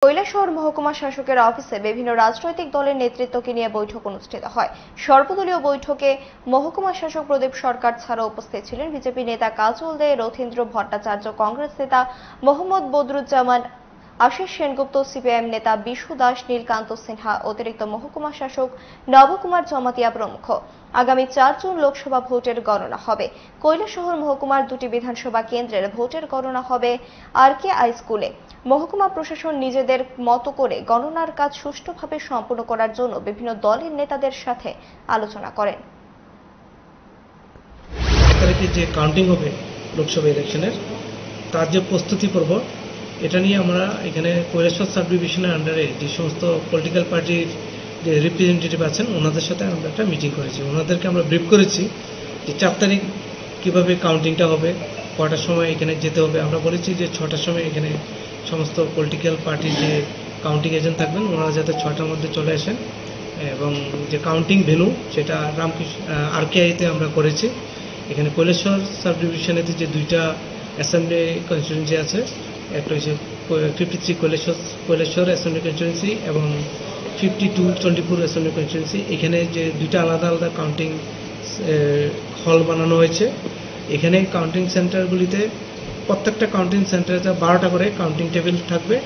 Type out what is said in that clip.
কৈলাসহর মহকুমা শাসকের অফিসে বিভিন্ন রাজনৈতিক দলের নেতৃত্বকে নিয়ে বৈঠক অনুষ্ঠিত হয়। সর্বদলীয় বৈঠকে মহকুমা শাসক প্রদীপ সরকার ছাড়াও উপস্থিত ছিলেন বিজেপি নেতা কাজল দে, রথীন্দ্র ভট্টাচার্য, কংগ্রেস নেতা মোহাম্মদ বদরুজ্জামান, আশিস সেনগুপ্ত, সিপিআইএম নেতা বিশু দাস, নীলকান্ত সিনহা, অতিরিক্ত মহকুমা শাসক নবকুমার জমাতিয়া প্রমুখ। আগামী 4 জুন লোকসভা ভোটের গণনা হবে। কৈলাসহর মহকুমার 2টি বিধানসভা কেন্দ্রের ভোটের গণনা হবে RKI স্কুলে। মহকুমা প্রশাসন নিজেদের মতো করে গণনার কাজ সুষ্ঠুভাবে সম্পন্ন করার জন্য বিভিন্ন দলের নেতাদের সাথে আলোচনা করেন। যে কাউন্টিং হবে লোকসভা ইলেকশনের তার যে প্রস্তুতি পর্ব, এটা নিয়ে আমরা এখানে কৈলাসহর সাব ডিভিশনের আন্ডারে যে সমস্ত পলিটিক্যাল পার্টির যে রিপ্রেজেন্টেটিভ আছেন ওনাদের সাথে আমরা একটা মিটিং করেছি। ওনাদেরকে আমরা ব্রিফ করেছি যে 4 তারিখ কীভাবে কাউন্টিংটা হবে, কটার সময় এখানে যেতে হবে। আমরা বলেছি যে 6টার সময় এখানে সমস্ত পলিটিক্যাল পার্টির যে কাউন্টিং এজেন্ট থাকবেন ওনারা যাতে 6টার মধ্যে চলে আসেন, এবং যে কাউন্টিং ভেন্যু সেটা RKI-তে আমরা করেছি। এখানে কৈলাসহর সাব ডিভিশনেতে যে 2টা অ্যাসেম্বলি কনস্টিটুয়েন্সি আছে, একটা হচ্ছে 53 কৈলাসহর অ্যাসেম্বলি কনস্টিটুয়েন্সি এবং 52 চণ্ডীপুর অ্যাসেম্বলি কনস্টিটুয়েন্সি। এখানে যে 2টা আলাদা আলাদা কাউন্টিং হল বানানো হয়েছে। এখানে কাউন্টিং সেন্টারগুলিতে প্রত্যেকটা কাউন্টিং সেন্টারে 12টা করে কাউন্টিং টেবিল থাকবে।